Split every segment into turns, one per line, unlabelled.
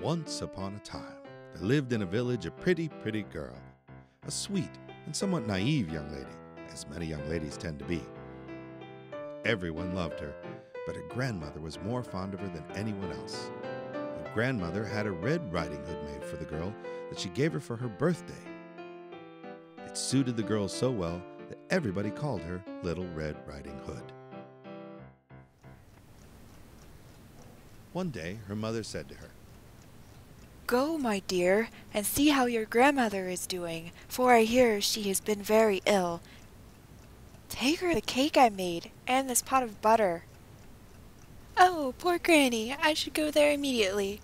Once upon a time, there lived in a village a pretty, pretty girl. A sweet and somewhat naive young lady, as many young ladies tend to be. Everyone loved her, but her grandmother was more fond of her than anyone else. Her grandmother had a Red Riding Hood made for the girl that she gave her for her birthday. It suited the girl so well that everybody called her Little Red Riding Hood. One day, her mother said to her,
"Go, my dear, and see how your grandmother is doing, for I hear she has been very ill. Take her the cake I made, and this pot of butter." "Oh, poor Granny, I should go there immediately."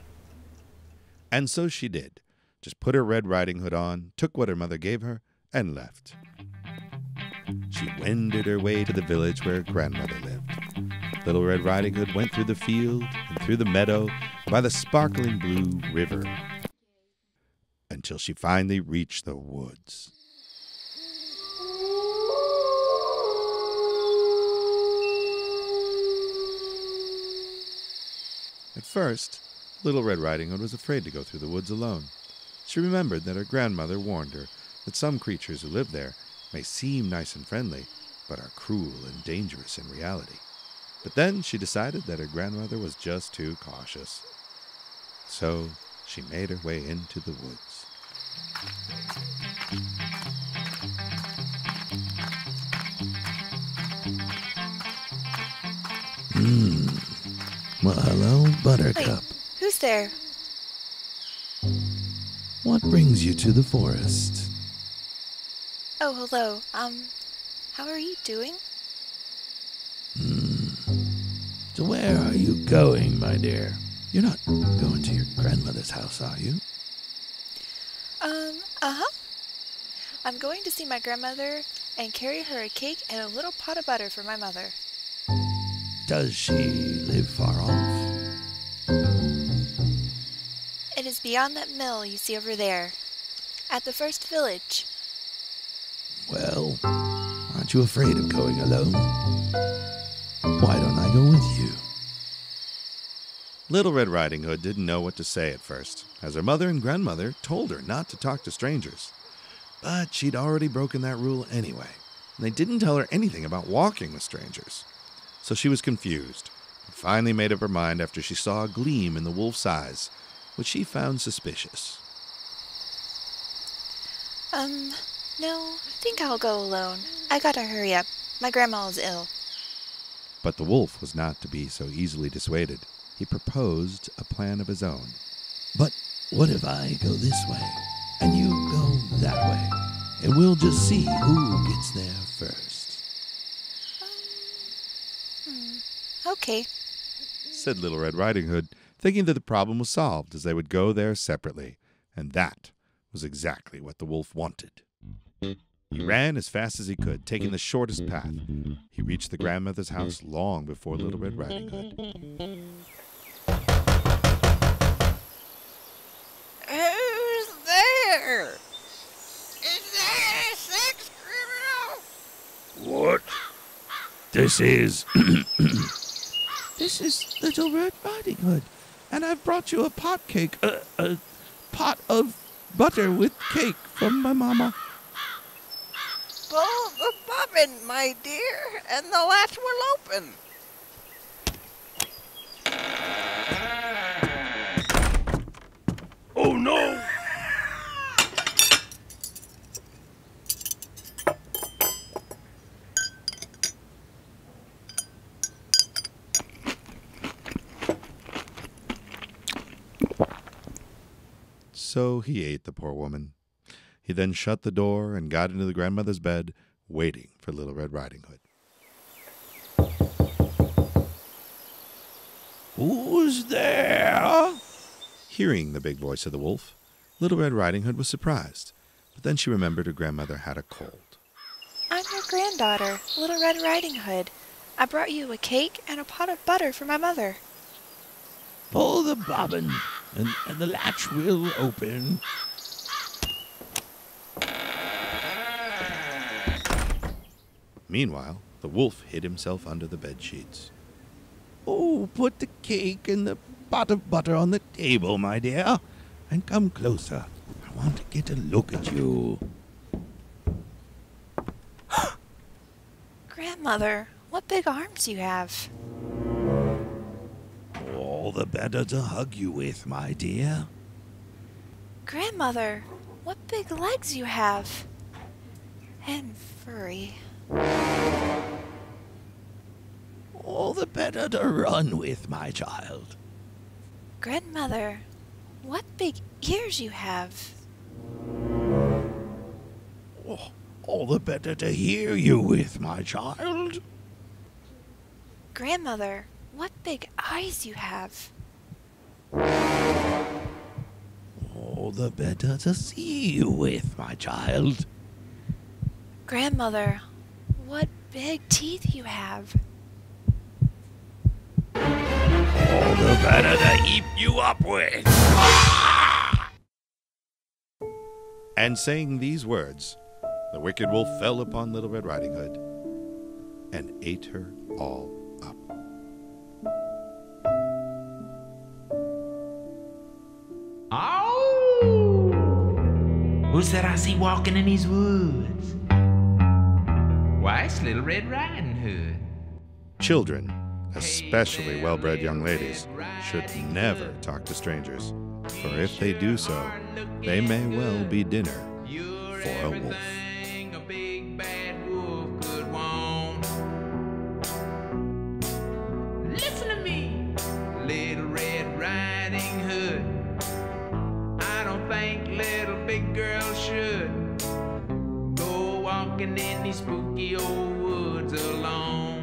And so she did. Just put her Red Riding Hood on, took what her mother gave her, and left. She wended her way to the village where her grandmother lived. Little Red Riding Hood went through the field and through the meadow by the sparkling blue river until she finally reached the woods. At first, Little Red Riding Hood was afraid to go through the woods alone. She remembered that her grandmother warned her that some creatures who live there may seem nice and friendly, but are cruel and dangerous in reality. But then she decided that her grandmother was just too cautious. So she made her way into the woods.
Well, hello, Buttercup.
Wait, who's there?
What brings you to the forest?
Oh, hello. How are you doing?
So where are you going, my dear? You're not going to your grandmother's house, are you?
Uh-huh. I'm going to see my grandmother and carry her a cake and a little pot of butter for my mother.
Does she live far off?
It is beyond that mill you see over there, at the first village.
Well, aren't you afraid of going alone? Why don't I go with you?
Little Red Riding Hood didn't know what to say at first, as her mother and grandmother told her not to talk to strangers. But she'd already broken that rule anyway, and they didn't tell her anything about walking with strangers. So she was confused, and finally made up her mind after she saw a gleam in the wolf's eyes, which she found suspicious.
No, I think I'll go alone. I gotta hurry up. My grandma is ill.
But the wolf was not to be so easily dissuaded. He proposed a plan of his own.
But what if I go this way, and you go that way, and we'll just see who gets there first?
Okay.
Said Little Red Riding Hood, thinking that the problem was solved as they would go there separately. And that was exactly what the wolf wanted. He ran as fast as he could, taking the shortest path. He reached the grandmother's house long before Little Red Riding Hood.
Who's there? Is there a sex criminal?
What? This is...
This is Little Red Riding Hood, and I've brought you a pot cake, a pot of butter with cake from my mama.
Pull the bobbin, my dear, and the latch will open.
Oh, no!
So he ate the poor woman. He then shut the door and got into the grandmother's bed, waiting for Little Red Riding Hood.
Who's there?
Hearing the big voice of the wolf, Little Red Riding Hood was surprised, but then she remembered her grandmother had a cold.
I'm your granddaughter, Little Red Riding Hood. I brought you a cake and a pot of butter for my mother.
Pull the bobbin, and the latch will open.
Meanwhile, the wolf hid himself under the bed sheets.
Oh, put the cake and the
pot of butter on the table, my dear. And come closer. I want to get a look at you.
Grandmother, what big arms you have.
All the better to hug you with, my dear.
Grandmother, what big legs you have. And furry.
All the better to run with, my child.
Grandmother, what big ears you have.
Oh, all the better to hear you with, my child.
Grandmother, what big eyes you have.
All the better to see you with, my child.
Grandmother, what big teeth you have.
All the better to eat you up with.
And saying these words, the wicked wolf fell upon Little Red Riding Hood and ate her all up.
Oh! Who's that I see walking in these woods? Why, it's Little Red Riding Hood.
Children, especially well-bred young ladies, should never talk to strangers, for if they do so, they may well be dinner for a wolf.
A big bad wolf could want. Listen to me, Little Red Riding Hood. I don't think little big girls should go walking in these spooky old woods alone.